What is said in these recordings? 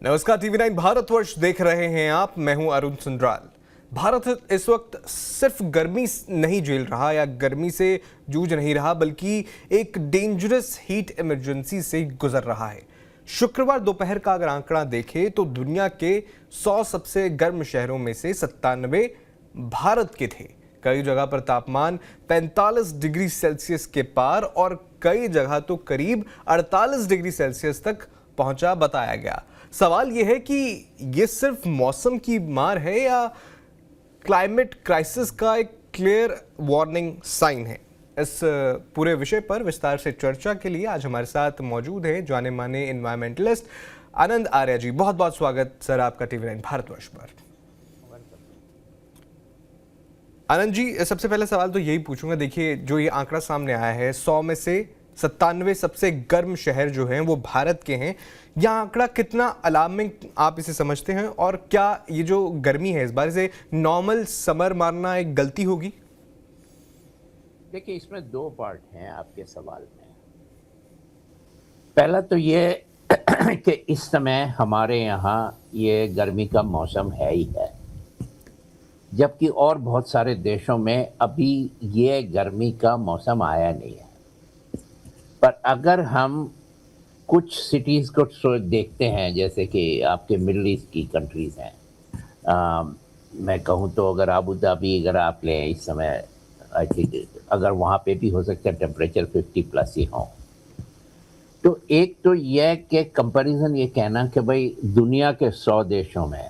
नमस्कार, टीवी 9 भारतवर्ष देख रहे हैं आप। मैं हूं अरुण सुंद्राल। भारत इस वक्त सिर्फ गर्मी नहीं झेल रहा या गर्मी से जूझ नहीं रहा, बल्कि एक डेंजरस हीट इमरजेंसी से गुजर रहा है। शुक्रवार दोपहर का अगर आंकड़ा देखें तो दुनिया के 100 सबसे गर्म शहरों में से 97 भारत के थे। कई जगह पर तापमान 45 डिग्री सेल्सियस के पार और कई जगह तो करीब 48 डिग्री सेल्सियस तक पहुंचा बताया गया। सवाल यह है कि यह सिर्फ मौसम की मार है या क्लाइमेट क्राइसिस का एक क्लियर वार्निंग साइन है। इस पूरे विषय पर विस्तार से चर्चा के लिए आज हमारे साथ मौजूद हैं जाने माने एनवायरमेंटलिस्ट आनंद आर्य जी। बहुत बहुत स्वागत सर आपका टीवी 9 भारतवर्ष पर। आनंद जी, सबसे पहला सवाल तो यही पूछूंगा। देखिए, जो ये आंकड़ा सामने आया है, 100 में से 97 सबसे गर्म शहर जो हैं वो भारत के हैं। यह आंकड़ा कितना अलार्मिंग आप इसे समझते हैं, और क्या ये जो गर्मी है इस बार से नॉर्मल समर मानना एक गलती होगी? देखिए, इसमें दो पार्ट हैं आपके सवाल में। पहला तो ये कि इस समय हमारे यहाँ ये गर्मी का मौसम है ही है, जबकि और बहुत सारे देशों में अभी ये गर्मी का मौसम आया नहीं है। पर अगर हम कुछ सिटीज़ को देखते हैं, जैसे कि आपके मिडल ईस्ट की कंट्रीज़ हैं, मैं कहूँ तो अगर आबू धाबी अगर आप लें इस समय, आई थिंक अगर वहाँ पे भी हो सकता है टेम्परेचर 50+ ही हो। तो एक तो यह कि कंपैरिजन ये कहना कि भाई दुनिया के 100 देशों में,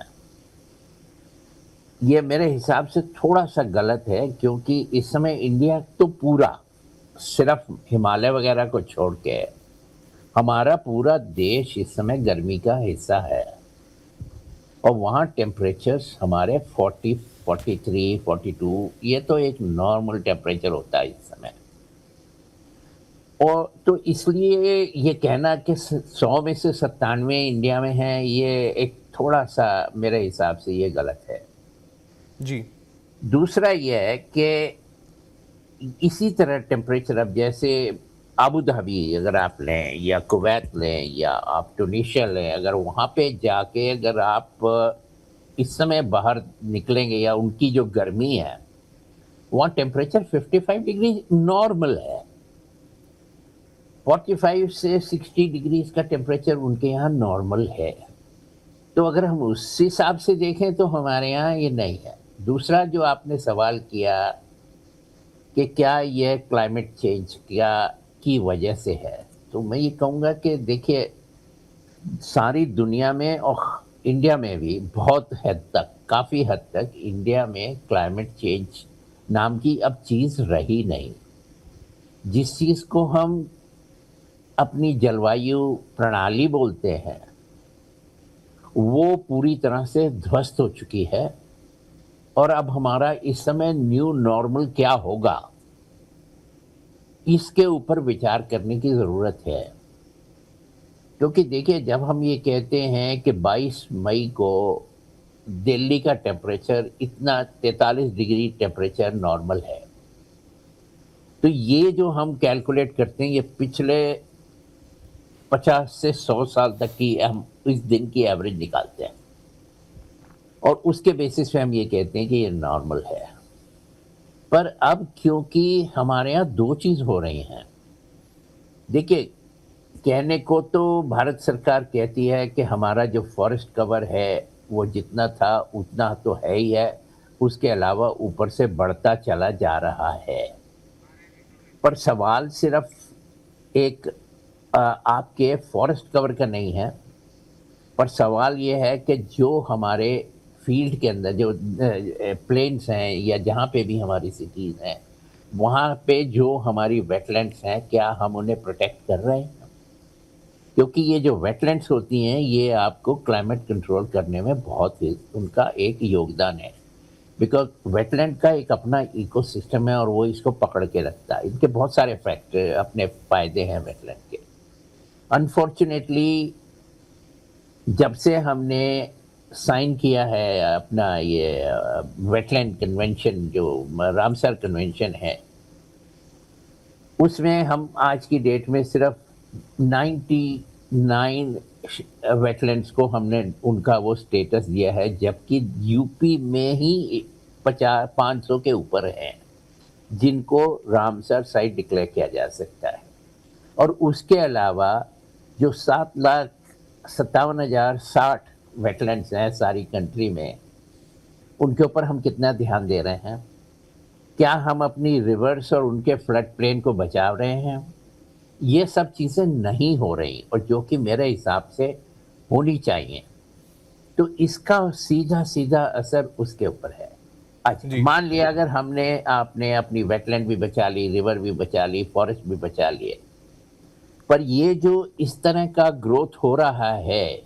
ये मेरे हिसाब से थोड़ा सा गलत है, क्योंकि इस समय इंडिया तो पूरा, सिर्फ हिमालय वगैरह को छोड़ के हमारा पूरा देश इस समय गर्मी का हिस्सा है, और वहाँ टेम्परेचर्स हमारे 40, 43, 42, ये तो एक नॉर्मल टेम्परेचर होता है इस समय। और तो इसलिए ये कहना कि 100 में से 97 इंडिया में हैं, ये एक थोड़ा सा मेरे हिसाब से ये गलत है जी। दूसरा ये है कि इसी तरह टेम्परेचर, अब जैसे आबू धाबी अगर आप लें या कुवैत लें या आप टूनीशिया लें, अगर वहाँ पे जाके अगर आप इस समय बाहर निकलेंगे या उनकी जो गर्मी है, वहाँ टेम्परेचर 55 डिग्री नॉर्मल है। 45 से 60 डिग्री का टेम्परेचर उनके यहाँ नॉर्मल है। तो अगर हम उस हिसाब से देखें तो हमारे यहाँ ये नहीं है। दूसरा जो आपने सवाल किया कि क्या यह क्लाइमेट चेंज क्या की वजह से है, तो मैं ये कहूँगा कि देखिए, सारी दुनिया में और इंडिया में भी बहुत हद तक, काफ़ी हद तक इंडिया में क्लाइमेट चेंज नाम की अब चीज़ रही नहीं। जिस चीज़ को हम अपनी जलवायु प्रणाली बोलते हैं, वो पूरी तरह से ध्वस्त हो चुकी है, और अब हमारा इस समय न्यू नॉर्मल क्या होगा, इसके ऊपर विचार करने की ज़रूरत है। क्योंकि देखिए, जब हम ये कहते हैं कि 22 मई को दिल्ली का टेम्परेचर इतना 43 डिग्री टेम्परेचर नॉर्मल है, तो ये जो हम कैलकुलेट करते हैं, ये पिछले 50 से 100 साल तक की हम इस दिन की एवरेज निकालते हैं, और उसके बेसिस पे हम ये कहते हैं कि ये नॉर्मल है। पर अब क्योंकि हमारे यहाँ दो चीज़ हो रही हैं, देखिए, कहने को तो भारत सरकार कहती है कि हमारा जो फॉरेस्ट कवर है वो जितना था उतना तो है ही है, उसके अलावा ऊपर से बढ़ता चला जा रहा है। पर सवाल सिर्फ एक आपके फॉरेस्ट कवर का नहीं है, पर सवाल ये है कि जो हमारे फील्ड के अंदर जो प्लेन्स हैं या जहाँ पे भी हमारी सिटीज़ हैं, वहाँ पे जो हमारी वेटलैंड्स हैं, क्या हम उन्हें प्रोटेक्ट कर रहे हैं? क्योंकि ये जो वेटलैंड्स होती हैं, ये आपको क्लाइमेट कंट्रोल करने में बहुत ही उनका एक योगदान है। बिकॉज वेटलैंड का एक अपना इकोसिस्टम है, और वो इसको पकड़ के रखता है। इनके बहुत सारे फैक्टर अपने फ़ायदे हैं वेटलैंड के। अनफॉर्चुनेटली जब से हमने साइन किया है अपना ये वेटलैंड कन्वेंशन, जो रामसर कन्वेंशन है, उसमें हम आज की डेट में सिर्फ 99 वेटलैंड्स को हमने उनका वो स्टेटस दिया है, जबकि यूपी में ही 500 के ऊपर हैं जिनको रामसर साइट डिक्लेयर किया जा सकता है। और उसके अलावा जो 7,57,060 वेटलैंड्स हैं सारी कंट्री में, उनके ऊपर हम कितना ध्यान दे रहे हैं? क्या हम अपनी रिवर्स और उनके फ्लड प्लेन को बचा रहे हैं? ये सब चीज़ें नहीं हो रही, और जो कि मेरे हिसाब से होनी चाहिए। तो इसका सीधा सीधा असर उसके ऊपर है। अच्छा, जी मान लिया अगर आपने अपनी वेटलैंड भी बचा ली, रिवर भी बचा ली, फॉरेस्ट भी बचा लिए, पर ये जो इस तरह का ग्रोथ हो रहा है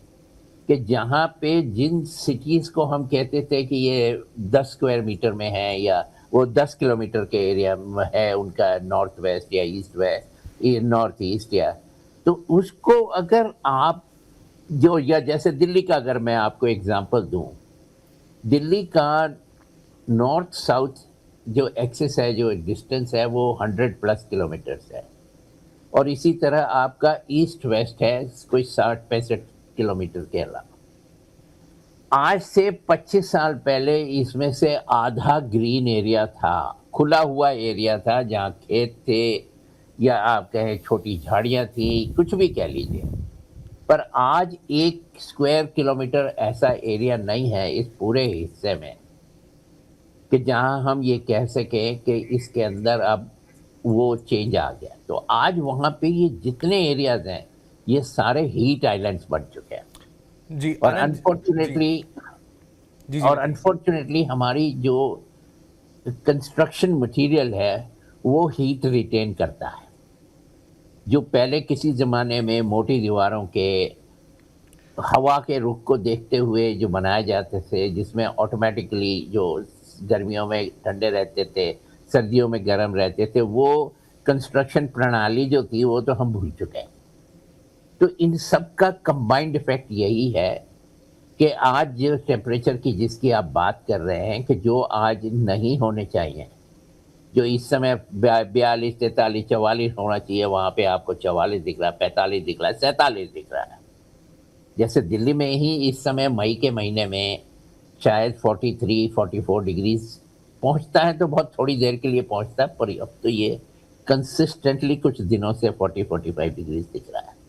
कि जहाँ पे जिन सिटीज़ को हम कहते थे कि ये 10 स्क्वायर मीटर में है, या वो 10 किलोमीटर के एरिया में है उनका, नॉर्थ वेस्ट या ईस्ट वेस्ट, ये नॉर्थ ईस्ट, या तो उसको अगर आप जो, या जैसे दिल्ली का अगर मैं आपको एग्जांपल दूं, दिल्ली का नॉर्थ साउथ जो एक्सेस है, जो डिस्टेंस है, वो 100+ किलोमीटर्स है, और इसी तरह आपका ईस्ट वेस्ट है कोई 60-65 किलोमीटर के अलावा। आज से 25 साल पहले इसमें से आधा ग्रीन एरिया था, खुला हुआ एरिया था, जहाँ खेत थे या आप कहें छोटी झाड़ियाँ थी, कुछ भी कह लीजिए। पर आज 1 स्क्वायर किलोमीटर ऐसा एरिया नहीं है इस पूरे हिस्से में कि जहाँ हम ये कह सकें कि इसके अंदर अब वो चेंज आ गया। तो आज वहाँ पे ये जितने एरियाज हैं, ये सारे हीट आइलैंड्स बन चुके हैं। जी और आनंद जी जी अनफॉर्चुनेटली हमारी जो कंस्ट्रक्शन मटेरियल है वो हीट रिटेन करता है। जो पहले किसी ज़माने में मोटी दीवारों के हवा के रुख को देखते हुए जो बनाए जाते थे, जिसमें ऑटोमेटिकली जो गर्मियों में ठंडे रहते थे, सर्दियों में गर्म रहते थे, वो कंस्ट्रक्शन प्रणाली जो थी वो तो हम भूल चुके हैं। तो इन सब का कंबाइंड इफेक्ट यही है कि आज जो टेम्परेचर की जिसकी आप बात कर रहे हैं, कि जो आज नहीं होने चाहिए, जो इस समय 42, 43, 44 होना चाहिए, वहाँ पे आपको 44 दिख रहा है, 45 दिख रहा है, 47 दिख रहा है। जैसे दिल्ली में ही इस समय मई के महीने में शायद 43-44 डिग्रीज पहुँचता है, तो बहुत थोड़ी देर के लिए पहुँचता है, पर अब तो ये कंसिस्टेंटली कुछ दिनों से 40-45 डिग्रीज दिख रहा है।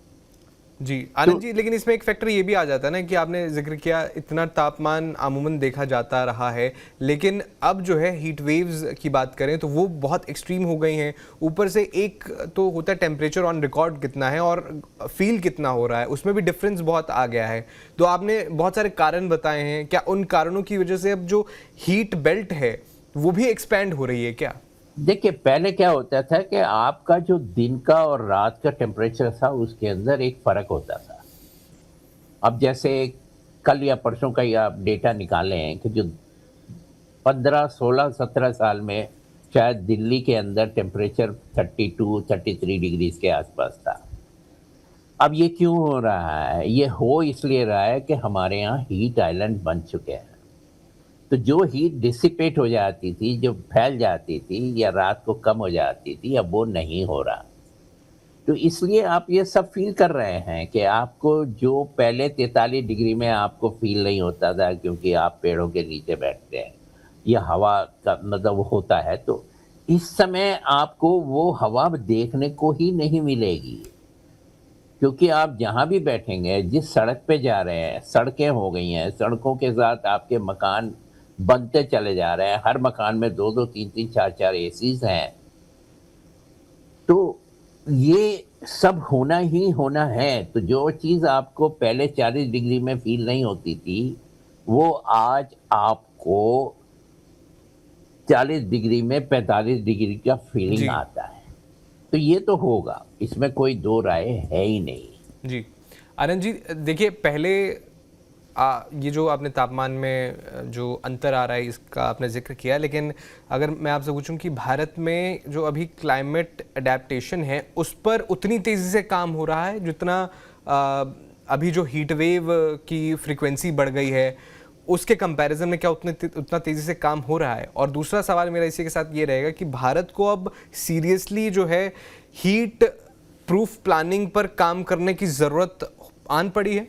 जी आनंद जी, लेकिन इसमें एक फैक्टर ये भी आ जाता है ना कि आपने जिक्र किया इतना तापमान अमूमन देखा जाता रहा है, लेकिन अब जो है हीट वेव्स की बात करें तो वो बहुत एक्सट्रीम हो गई हैं। ऊपर से एक तो होता है टेम्परेचर ऑन रिकॉर्ड कितना है और फील कितना हो रहा है, उसमें भी डिफरेंस बहुत आ गया है। तो आपने बहुत सारे कारण बताए हैं, क्या उन कारणों की वजह से अब जो हीट बेल्ट है वो भी एक्सपैंड हो रही है क्या? देखिए, पहले क्या होता था कि आपका जो दिन का और रात का टेम्परेचर था उसके अंदर एक फ़र्क होता था। अब जैसे कल या परसों का ही आप डेटा निकाले हैं कि जो 15, 16, 17 साल में शायद दिल्ली के अंदर टेम्परेचर 32-33 डिग्रीज के आसपास था। अब ये क्यों हो रहा है? ये हो इसलिए रहा है कि हमारे यहाँ हीट आइलैंड बन चुके हैं। तो जो हीट डिसिपेट हो जाती थी, जो फैल जाती थी या रात को कम हो जाती थी, अब वो नहीं हो रहा। तो इसलिए आप ये सब फील कर रहे हैं कि आपको जो पहले 43 डिग्री में आपको फील नहीं होता था, क्योंकि आप पेड़ों के नीचे बैठते हैं या हवा का मतलब होता है, तो इस समय आपको वो हवा देखने को ही नहीं मिलेगी। क्योंकि आप जहाँ भी बैठेंगे, जिस सड़क पे जा रहे हैं, सड़कें हो गई हैं, सड़कों के साथ आपके मकान बनते चले जा रहे हैं। हर मकान में 2-2, 3-3, 4-4 एसीज हैं। तो ये सब होना ही होना है। तो जो चीज़ आपको पहले 40 डिग्री में फील नहीं होती थी, वो आज आपको 40 डिग्री में 45 डिग्री का फीलिंग जी आता है। तो ये तो होगा, इसमें कोई दो राय है ही नहीं। जी आनंद जी, देखिए पहले ये जो आपने तापमान में जो अंतर आ रहा है इसका आपने जिक्र किया, लेकिन अगर मैं आपसे पूछूं कि भारत में जो अभी क्लाइमेट अडेप्टेशन है उस पर उतनी तेज़ी से काम हो रहा है जितना अभी जो हीट वेव की फ्रीक्वेंसी बढ़ गई है उसके कंपैरिजन में क्या उतना तेज़ी से काम हो रहा है? और दूसरा सवाल मेरा इसी के साथ ये रहेगा कि भारत को अब सीरियसली जो है हीट प्रूफ प्लानिंग पर काम करने की ज़रूरत आन पड़ी है?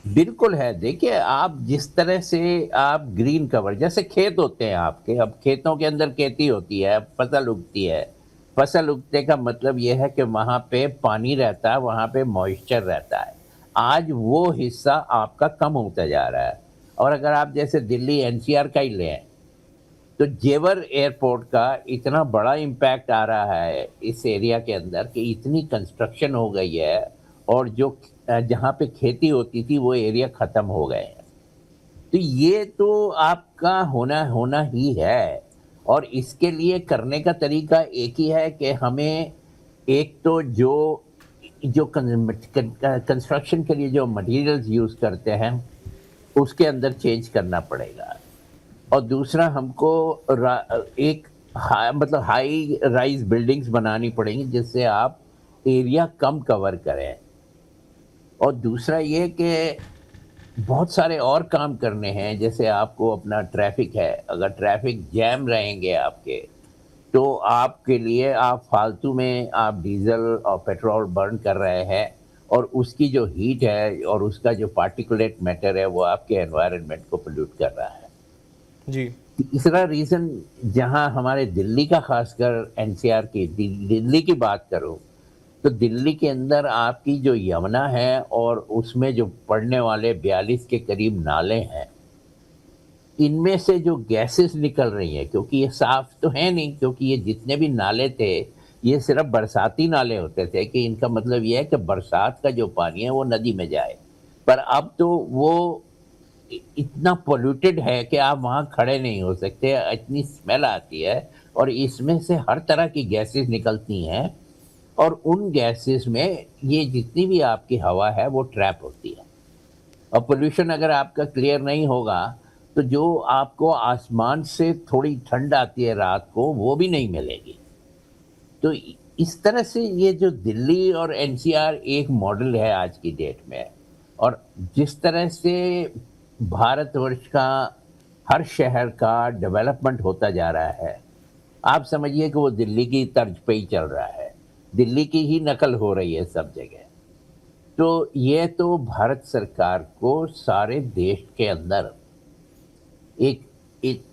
बिल्कुल है। देखिए, आप जिस तरह से आप ग्रीन कवर, जैसे खेत होते हैं आपके, अब खेतों के अंदर खेती होती है, फसल उगती है। फसल उगने का मतलब ये है कि वहाँ पे पानी रहता है, वहाँ पे मॉइस्चर रहता है। आज वो हिस्सा आपका कम होता जा रहा है। और अगर आप जैसे दिल्ली एनसीआर का ही लें, तो जेवर एयरपोर्ट का इतना बड़ा इम्पैक्ट आ रहा है इस एरिया के अंदर कि इतनी कंस्ट्रक्शन हो गई है, और जो जहाँ पे खेती होती थी वो एरिया खत्म हो गए हैं। तो ये तो आपका होना होना ही है। और इसके लिए करने का तरीका एक ही है कि हमें एक तो जो जो कंस्ट्रक्शन के लिए जो मटेरियल्स यूज करते हैं उसके अंदर चेंज करना पड़ेगा। और दूसरा हमको एक मतलब हाई राइज बिल्डिंग्स बनानी पड़ेंगी जिससे आप एरिया कम कवर करें। और दूसरा ये कि बहुत सारे और काम करने हैं, जैसे आपको अपना ट्रैफिक है, अगर ट्रैफिक जैम रहेंगे आपके, तो आपके लिए आप फालतू में आप डीजल और पेट्रोल बर्न कर रहे हैं, और उसकी जो हीट है और उसका जो पार्टिकुलेट मैटर है वो आपके एनवायरनमेंट को पोल्यूट कर रहा है। जी। तीसरा रीज़न, जहाँ हमारे दिल्ली का, खासकर एनसीआर की दिल्ली की बात करूँ, तो दिल्ली के अंदर आपकी जो यमुना है और उसमें जो पड़ने वाले 42 के करीब नाले हैं, इनमें से जो गैसेस निकल रही हैं, क्योंकि ये साफ तो है नहीं, क्योंकि ये जितने भी नाले थे ये सिर्फ बरसाती नाले होते थे कि इनका मतलब ये है कि बरसात का जो पानी है वो नदी में जाए। पर अब तो वो इतना पोल्यूटेड है कि आप वहाँ खड़े नहीं हो सकते, इतनी स्मेल आती है। और इसमें से हर तरह की गैसेस निकलती हैं, और उन गैसेस में ये जितनी भी आपकी हवा है वो ट्रैप होती है। और पोल्यूशन अगर आपका क्लियर नहीं होगा तो जो आपको आसमान से थोड़ी ठंड आती है रात को, वो भी नहीं मिलेगी। तो इस तरह से ये जो दिल्ली और एनसीआर एक मॉडल है आज की डेट में। और जिस तरह से भारतवर्ष का हर शहर का डेवलपमेंट होता जा रहा है, आप समझिए कि वो दिल्ली की तर्ज पे ही चल रहा है, दिल्ली की ही नकल हो रही है सब जगह। तो ये तो भारत सरकार को सारे देश के अंदर एक एक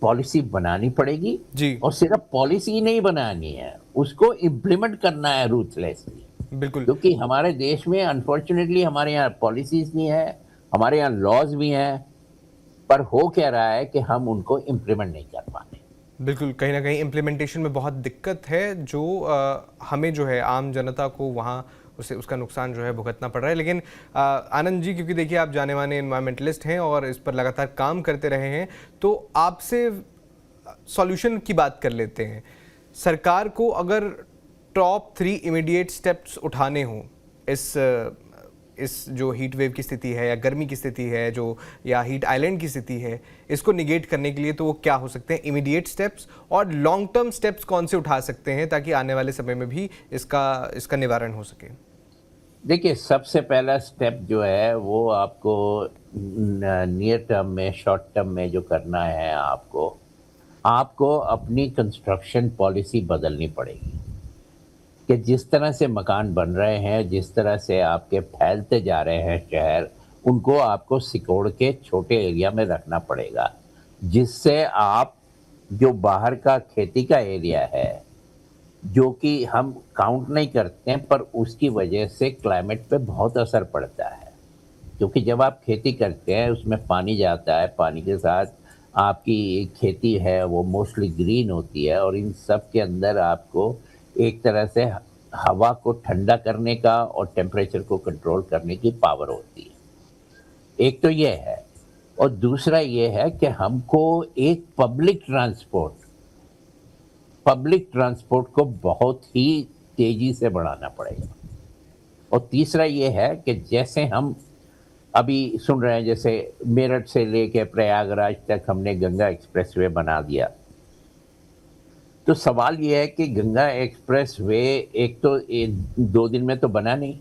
पॉलिसी बनानी पड़ेगी। जी, और सिर्फ पॉलिसी ही नहीं बनानी है, उसको इम्प्लीमेंट करना है रूथलेसली। बिल्कुल। क्योंकि हमारे देश में अनफॉर्चुनेटली हमारे यहाँ पॉलिसीज नहीं है, हमारे यहाँ लॉज भी हैं, पर हो क्या रहा है कि हम उनको इम्प्लीमेंट नहीं कर पाते। बिल्कुल, कहीं न कहीं इम्प्लीमेंटेशन में बहुत दिक्कत है, जो हमें जो है आम जनता को वहाँ उसे उसका नुकसान जो है भुगतना पड़ रहा है। लेकिन आनंद जी, क्योंकि देखिए आप जाने-माने एनवायरमेंटलिस्ट हैं और इस पर लगातार काम करते रहे हैं, तो आपसे सॉल्यूशन की बात कर लेते हैं। सरकार को अगर टॉप 3 इमीडिएट स्टेप्स उठाने हों इस जो हीट वेव की स्थिति है या गर्मी की स्थिति है जो, या हीट आइलैंड की स्थिति है, इसको निगेट करने के लिए, तो वो क्या हो सकते हैं इमीडिएट स्टेप्स, और लॉन्ग टर्म स्टेप्स कौन से उठा सकते हैं ताकि आने वाले समय में भी इसका निवारण हो सके? देखिए, सबसे पहला स्टेप जो है वो आपको नियर टर्म में, शॉर्ट टर्म में जो करना है, आपको आपको अपनी कंस्ट्रक्शन पॉलिसी बदलनी पड़ेगी। कि जिस तरह से मकान बन रहे हैं, जिस तरह से आपके फैलते जा रहे हैं शहर, उनको आपको सिकोड़ के छोटे एरिया में रखना पड़ेगा, जिससे आप जो बाहर का खेती का एरिया है, जो कि हम काउंट नहीं करते हैं, पर उसकी वजह से क्लाइमेट पे बहुत असर पड़ता है। क्योंकि जब आप खेती करते हैं उसमें पानी जाता है, पानी के साथ आपकी खेती है वो मोस्टली ग्रीन होती है, और इन सब के अंदर आपको एक तरह से हवा को ठंडा करने का और टेम्परेचर को कंट्रोल करने की पावर होती है। एक तो ये है। और दूसरा ये है कि हमको एक पब्लिक ट्रांसपोर्ट को बहुत ही तेजी से बढ़ाना पड़ेगा। और तीसरा ये है कि जैसे हम अभी सुन रहे हैं, जैसे मेरठ से लेके प्रयागराज तक हमने गंगा एक्सप्रेसवे बना दिया, तो सवाल ये है कि गंगा एक्सप्रेसवे एक तो 2 दिन में तो बना नहीं,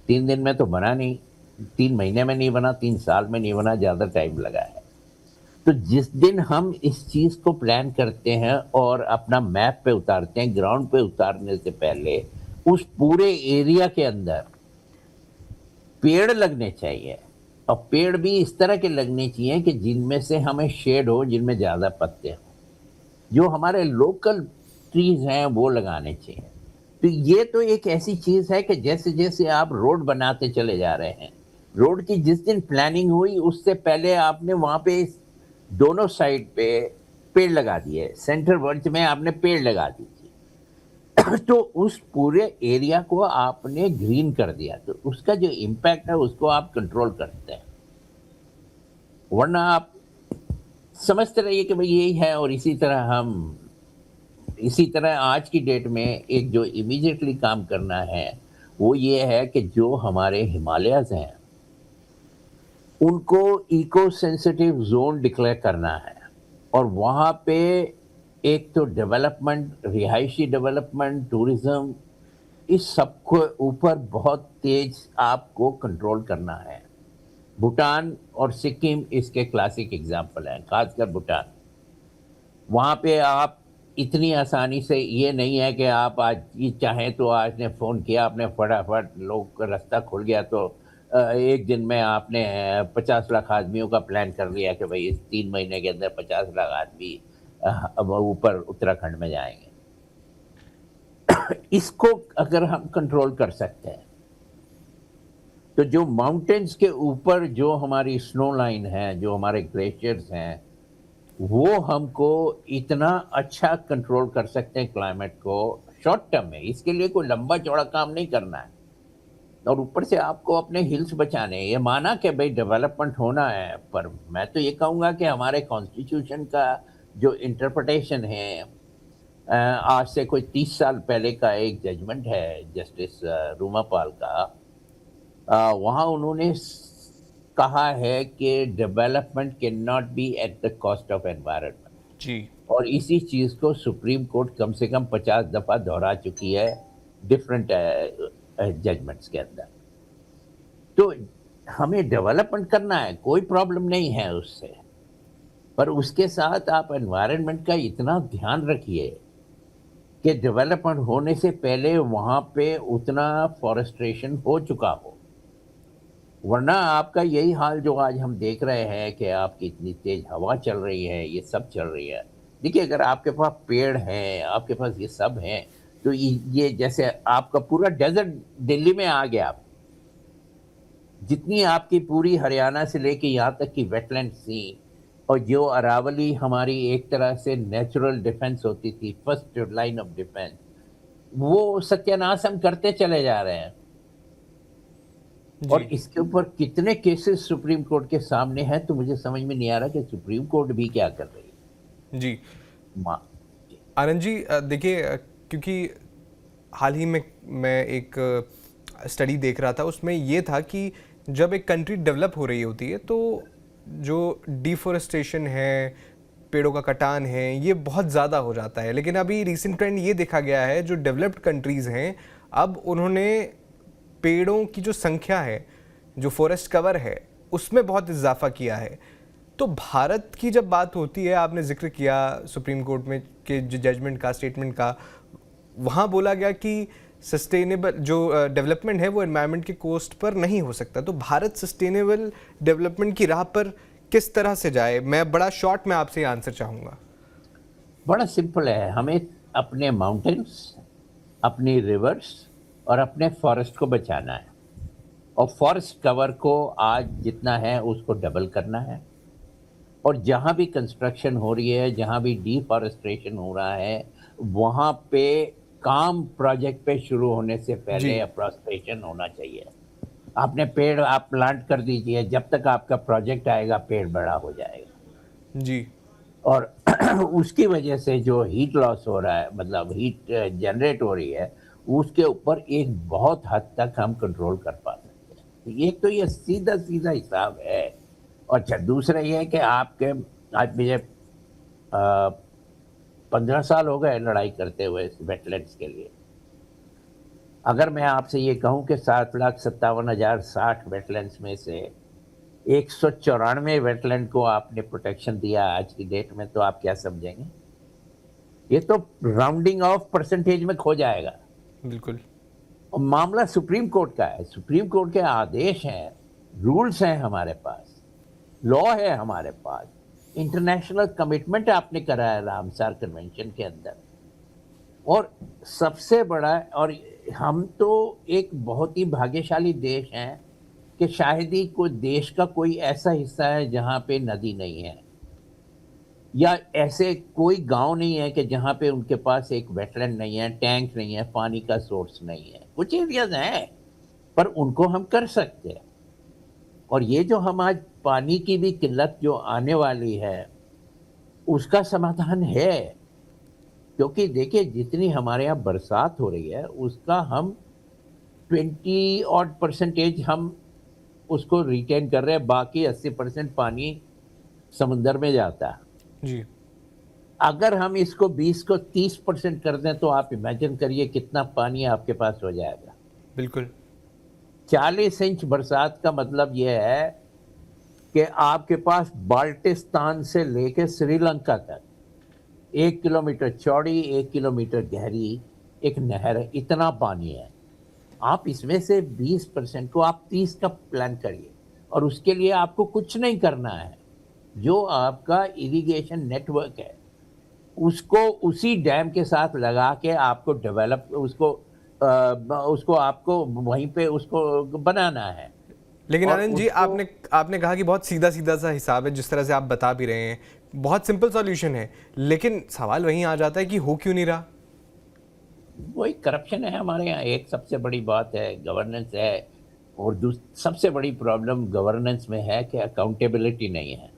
3 दिन में तो बना नहीं, 3 महीने में नहीं बना, 3 साल में नहीं बना, ज़्यादा टाइम लगा है। तो जिस दिन हम इस चीज़ को प्लान करते हैं और अपना मैप पे उतारते हैं, ग्राउंड पे उतारने से पहले उस पूरे एरिया के अंदर पेड़ लगने चाहिए, और पेड़ भी इस तरह के लगने चाहिए कि जिनमें से हमें शेड हो, जिनमें ज़्यादा पत्ते हों। जो हमारे लोकल ट्रीज़ हैं वो लगाने चाहिए। तो ये तो एक ऐसी चीज़ है कि जैसे-जैसे आप रोड बनाते चले जा रहे हैं, रोड की जिस दिन प्लानिंग हुई उससे पहले आपने वहाँ पे दोनों साइड पे पेड़ लगा दिए, सेंटर वर्च में आपने पेड़ लगा दीजिए। तो उस पूरे एरिया को आपने ग्रीन कर दिया, तो उसका जो इम्पैक्ट है उसको आप कंट्रोल करते हैं। वरना आप समझते रहिए कि भाई यही है, और इसी तरह आज की डेट में एक जो इमीडिएटली काम करना है वो ये है कि जो हमारे हिमालयाज़ हैं उनको इको सेंसिटिव जोन डिक्लेयर करना है, और वहाँ पे एक तो डेवलपमेंट, रिहायशी डेवलपमेंट, टूरिज्म, इस सबको ऊपर बहुत तेज आपको कंट्रोल करना है। भूटान और सिक्किम इसके क्लासिक एग्जाम्पल हैं, खासकर भूटान। वहाँ पे आप इतनी आसानी से, ये नहीं है कि आप आज ये चाहें तो आज ने फ़ोन किया, आपने फटाफट लोग का रास्ता खुल गया तो एक दिन में आपने 50 लाख आदमियों का प्लान कर लिया कि भाई इस 3 महीने के अंदर 50 लाख आदमी अब ऊपर उत्तराखंड में जाएंगे। इसको अगर हम कंट्रोल कर सकते हैं तो जो माउंटेन्स के ऊपर जो हमारी स्नो लाइन है, जो हमारे ग्लेशियर्स हैं, वो हमको इतना अच्छा कंट्रोल कर सकते हैं क्लाइमेट को शॉर्ट टर्म में। इसके लिए कोई लंबा चौड़ा काम नहीं करना है, और ऊपर से आपको अपने हिल्स बचाने हैं। ये माना कि भाई डेवलपमेंट होना है, पर मैं तो ये कहूँगा कि हमारे कॉन्स्टिट्यूशन का जो इंटरप्रिटेशन है, आज से कोई 30 साल पहले का एक जजमेंट है जस्टिस रूमापाल का। वहाँ उन्होंने कहा है कि development can not be at the cost of environment, जी। और इसी चीज़ को सुप्रीम कोर्ट कम से कम 50 दफ़ा दोहरा चुकी है डिफरेंट जजमेंट्स के अंदर। तो हमें डेवलपमेंट करना है, कोई प्रॉब्लम नहीं है उससे, पर उसके साथ आप एनवायरनमेंट का इतना ध्यान रखिए कि डेवलपमेंट होने से पहले वहाँ पे उतना फॉरेस्ट्रेशन हो चुका हो। वरना आपका यही हाल जो आज हम देख रहे हैं कि आपकी इतनी तेज हवा चल रही है, ये सब चल रही है। देखिए, अगर आपके पास पेड़ हैं, आपके पास ये सब हैं, तो ये जैसे आपका पूरा डेजर्ट दिल्ली में आ गया। जितनी आपकी पूरी हरियाणा से लेके यहाँ तक की वेटलैंड थी, और जो अरावली हमारी एक तरह से नेचुरल डिफेंस होती थी, फर्स्ट लाइन ऑफ डिफेंस, वो सत्यानाश हम करते चले जा रहे हैं। और जी। इसके ऊपर कितने केसेस सुप्रीम कोर्ट के सामने हैं, तो मुझे समझ में नहीं आ रहा कि सुप्रीम कोर्ट भी क्या कर रही है। जी। माँ, आनंद जी, देखिए, क्योंकि हाल ही में मैं एक स्टडी देख रहा था, उसमें ये था कि जब एक कंट्री डेवलप हो रही होती है तो जो डिफॉरेस्टेशन है, पेड़ों का कटान है, ये बहुत ज़्यादा हो जाता है। लेकिन अभी रीसेंट ट्रेंड ये देखा गया है, जो डेवलप्ड कंट्रीज़ हैं, अब उन्होंने पेड़ों की जो संख्या है, जो फॉरेस्ट कवर है, उसमें बहुत इजाफा किया है। तो भारत की जब बात होती है, आपने जिक्र किया सुप्रीम कोर्ट में के जजमेंट का, स्टेटमेंट का, वहाँ बोला गया कि सस्टेनेबल जो डेवलपमेंट है वो एनवायरनमेंट के कॉस्ट पर नहीं हो सकता। तो भारत सस्टेनेबल डेवलपमेंट की राह पर किस तरह से जाए? मैं बड़ा शॉर्ट में आपसे आंसर चाहूँगा। बड़ा सिंपल है। हमें अपने माउंटेन्स, अपनी रिवर्स और अपने फॉरेस्ट को बचाना है, और फॉरेस्ट कवर को आज जितना है उसको डबल करना है। और जहाँ भी कंस्ट्रक्शन हो रही है, जहाँ भी डिफॉरेस्टेशन हो रहा है, वहाँ पे काम प्रोजेक्ट पे शुरू होने से जी। पहले अप्रोस्पेशन होना चाहिए। आपने पेड़ आप प्लांट कर दीजिए, जब तक आपका प्रोजेक्ट आएगा पेड़ बड़ा हो जाएगा। जी। और उसकी वजह से जो हीट लॉस हो रहा है, मतलब हीट जनरेट हो रही है, उसके ऊपर एक बहुत हद तक हम कंट्रोल कर पा सकते हैं। तो एक तो ये सीधा सीधा हिसाब है। और अच्छा, दूसरा ये है कि आपके आज मुझे 15 साल हो गए लड़ाई करते हुए वेटलैंड्स के लिए। अगर मैं आपसे ये कहूँ कि 7,57,060 वेटलैंड्स में से 194 वेटलैंड को आपने प्रोटेक्शन दिया आज की डेट में, तो आप क्या समझेंगे? ये तो राउंडिंग ऑफ परसेंटेज में खो जाएगा। बिल्कुल। और मामला सुप्रीम कोर्ट का है, सुप्रीम कोर्ट के आदेश हैं, रूल्स हैं हमारे पास, लॉ है हमारे पास, इंटरनेशनल कमिटमेंट आपने करा है रामसार कन्वेंशन के अंदर। और सबसे बड़ा, और हम तो एक बहुत ही भाग्यशाली देश हैं कि शायद ही कोई देश का कोई ऐसा हिस्सा है जहाँ पे नदी नहीं है, या ऐसे कोई गांव नहीं है कि जहाँ पे उनके पास एक वेटलैंड नहीं है, टैंक नहीं है, पानी का सोर्स नहीं है। कुछ एरियाज हैं पर उनको हम कर सकते हैं। और ये जो हम आज पानी की भी किल्लत जो आने वाली है उसका समाधान है, क्योंकि देखिए जितनी हमारे यहाँ बरसात हो रही है उसका हम 20% हम उसको रिटेन कर रहे हैं, बाकी 80% पानी समुंदर में जाता है। जी अगर हम इसको 20 को 30% कर दें तो आप इमेजिन करिए कितना पानी आपके पास हो जाएगा। बिल्कुल 40 इंच बरसात का मतलब यह है कि आपके पास बाल्टिस्तान से लेकर श्रीलंका तक 1 किलोमीटर चौड़ी 1 किलोमीटर गहरी एक नहर है, इतना पानी है। आप इसमें से 20% को आप 30 का प्लान करिए, और उसके लिए आपको कुछ नहीं करना है। जो आपका इरिगेशन नेटवर्क है उसको उसी डैम के साथ लगा के आपको डेवलप उसको आपको वहीं पे उसको बनाना है। लेकिन और आनंद जी, आपने कहा कि बहुत सीधा सीधा सा हिसाब है, जिस तरह से आप बता भी रहे हैं, बहुत सिंपल सॉल्यूशन है, लेकिन सवाल वहीं आ जाता है कि हो क्यों नहीं रहा। वही करप्शन है हमारे यहाँ, एक सबसे बड़ी बात है, गवर्नेंस है। और सबसे बड़ी प्रॉब्लम गवर्नेंस में है कि अकाउंटेबिलिटी नहीं है।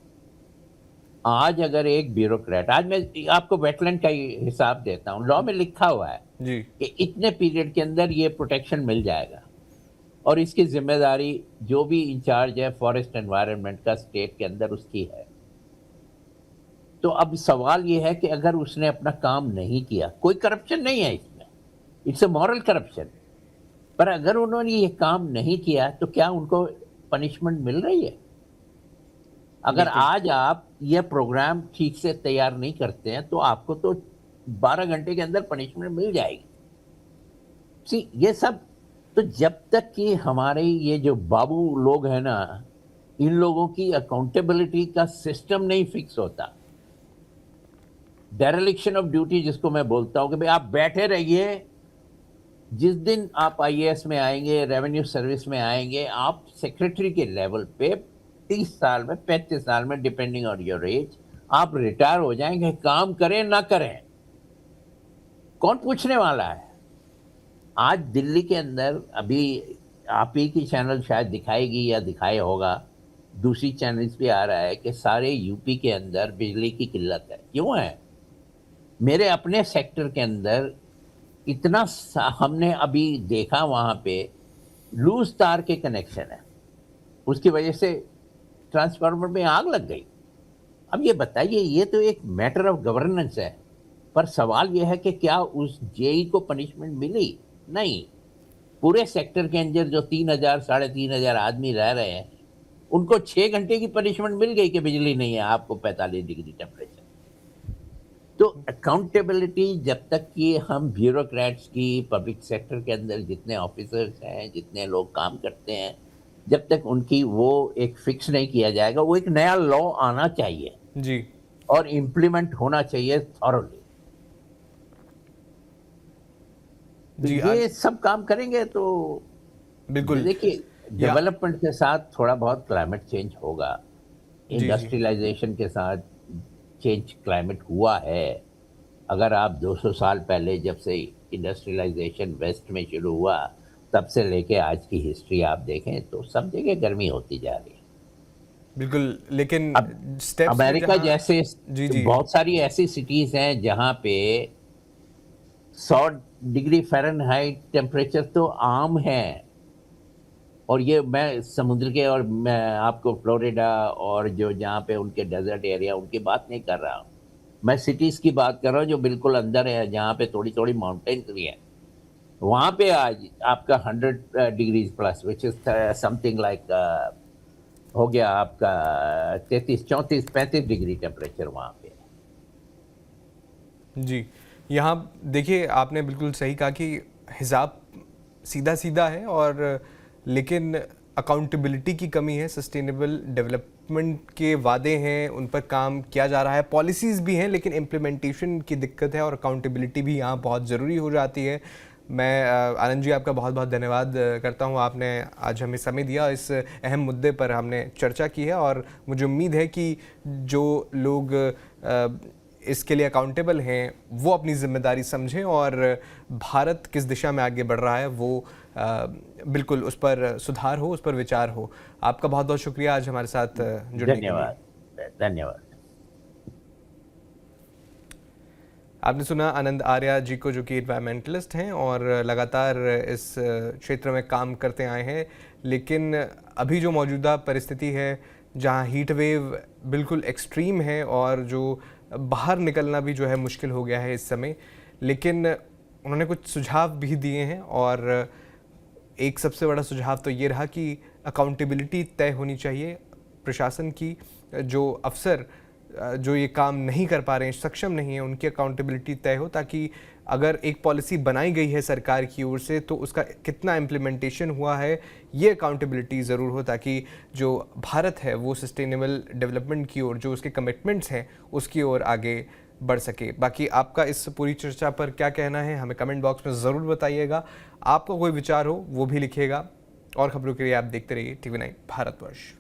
आज अगर एक ब्यूरोक्रेट, आज मैं आपको वेटलैंड का ही हिसाब देता हूँ, लॉ में लिखा हुआ है जी कि इतने पीरियड के अंदर ये प्रोटेक्शन मिल जाएगा, और इसकी जिम्मेदारी जो भी इंचार्ज है फॉरेस्ट एनवायरनमेंट का स्टेट के अंदर उसकी है। तो अब सवाल ये है कि अगर उसने अपना काम नहीं किया, कोई करप्शन नहीं है इसमें, इट्स अ मॉरल करप्शन, पर अगर उन्होंने ये काम नहीं किया तो क्या उनको पनिशमेंट मिल रही है? अगर आज आप ये प्रोग्राम ठीक से तैयार नहीं करते हैं तो आपको तो 12 घंटे के अंदर पनिशमेंट मिल जाएगी। सी ये सब, तो जब तक कि हमारे ये जो बाबू लोग हैं ना, इन लोगों की अकाउंटेबिलिटी का सिस्टम नहीं फिक्स होता, डेरेलिक्शन ऑफ ड्यूटी जिसको मैं बोलता हूं कि भाई आप बैठे रहिए, जिस दिन आप आईएएस में आएंगे, रेवेन्यू सर्विस में आएंगे, आप सेक्रेटरी के लेवल पे 30 साल में 35 साल में डिपेंडिंग ऑन योर एज आप रिटायर हो जाएंगे। काम करें ना करें कौन पूछने वाला है? आज दिल्ली के अंदर अभी आप ही की चैनल शायद दिखाएगी या दिखाए होगा, दूसरी चैनल्स भी आ रहा है कि सारे यूपी के अंदर बिजली की किल्लत है। क्यों है? मेरे अपने सेक्टर के अंदर इतना हमने अभी देखा, वहां पे लूज तार के कनेक्शन है, उसकी वजह से ट्रांसफार्मर में आग लग गई। अब ये बताइए, ये तो एक मैटर ऑफ गवर्नेंस है, पर सवाल यह है कि क्या उस जेई को पनिशमेंट मिली? नहीं। पूरे सेक्टर के अंदर जो 3000 3,500 आदमी रह रहे हैं उनको 6 घंटे की पनिशमेंट मिल गई कि बिजली नहीं है, आपको 45 डिग्री टेम्परेचर। तो अकाउंटेबिलिटी जब तक कि हम ब्यूरोक्रेट्स की, पब्लिक सेक्टर के अंदर जितने ऑफिसर्स हैं, जितने लोग काम करते हैं, जब तक उनकी वो एक फिक्स नहीं किया जाएगा, वो एक नया लॉ आना चाहिए जी और इम्प्लीमेंट होना चाहिए थॉरोली। जी ये सब काम करेंगे तो बिल्कुल। देखिए डेवलपमेंट के साथ थोड़ा बहुत क्लाइमेट चेंज होगा, जी, जी। इंडस्ट्रियलाइजेशन के साथ चेंज क्लाइमेट हुआ है। अगर आप 200 साल पहले जब से इंडस्ट्रियलाइजेशन वेस्ट में शुरू हुआ तब से लेके आज की हिस्ट्री आप देखें तो सब जगह गर्मी होती जा रही है। बिल्कुल, लेकिन अब स्टेप्स अमेरिका जैसे जी जी बहुत सारी ऐसी सिटीज हैं जहां पे 100 डिग्री फ़ारेनहाइट टेम्परेचर तो आम है। और ये मैं समुद्र के, और मैं आपको फ्लोरिडा और जो जहाँ पे उनके डेजर्ट एरिया उनकी बात नहीं कर रहा हूँ, मैं सिटीज़ की बात कर रहा हूँ जो बिल्कुल अंदर है, जहाँ पे थोड़ी थोड़ी माउंटेन्स भी हैं। वहाँ पे आज आपका 100 degrees plus, which is something like हो गया आपका 33 34 35 डिग्री टेम्परेचर वहाँ पे। जी। यहाँ देखिए, आपने बिल्कुल सही कहा कि हिसाब सीधा सीधा है और लेकिन अकाउंटेबिलिटी की कमी है। सस्टेनेबल डेवलपमेंट के वादे हैं, उन पर काम किया जा रहा है, पॉलिसीज़ भी हैं, लेकिन इम्प्लीमेंटेशन की दिक्कत है और अकाउंटेबिलिटी भी यहाँ बहुत ज़रूरी हो जाती है। मैं आनंद जी आपका बहुत बहुत धन्यवाद करता हूँ, आपने आज हमें समय दिया, इस अहम मुद्दे पर हमने चर्चा की है और मुझे उम्मीद है कि जो लोग इसके लिए अकाउंटेबल हैं वो अपनी जिम्मेदारी समझें और भारत किस दिशा में आगे बढ़ रहा है वो बिल्कुल उस पर सुधार हो, उस पर विचार हो। आपका बहुत बहुत शुक्रिया आज हमारे साथ जुड़ने के लिए। धन्यवाद धन्यवाद। आपने सुना आनंद आर्या जी को, जो कि एनवायरमेंटलिस्ट हैं और लगातार इस क्षेत्र में काम करते आए हैं, लेकिन अभी जो मौजूदा परिस्थिति है जहां हीट वेव बिल्कुल एक्सट्रीम है और जो बाहर निकलना भी जो है मुश्किल हो गया है इस समय, लेकिन उन्होंने कुछ सुझाव भी दिए हैं और एक सबसे बड़ा सुझाव तो ये रहा कि अकाउंटेबिलिटी तय होनी चाहिए प्रशासन की। जो अफसर जो ये काम नहीं कर पा रहे हैं, सक्षम नहीं है, उनकी अकाउंटेबिलिटी तय हो, ताकि अगर एक पॉलिसी बनाई गई है सरकार की ओर से तो उसका कितना इम्प्लीमेंटेशन हुआ है ये अकाउंटेबिलिटी ज़रूर हो, ताकि जो भारत है वो सस्टेनेबल डेवलपमेंट की ओर, जो उसके कमिटमेंट्स हैं उसकी ओर आगे बढ़ सके। बाकी आपका इस पूरी चर्चा पर क्या कहना है हमें कमेंट बॉक्स में ज़रूर बताइएगा। आपका कोई विचार हो वो भी लिखिएगा और खबरों के लिए आप देखते रहिए TV9 भारतवर्ष।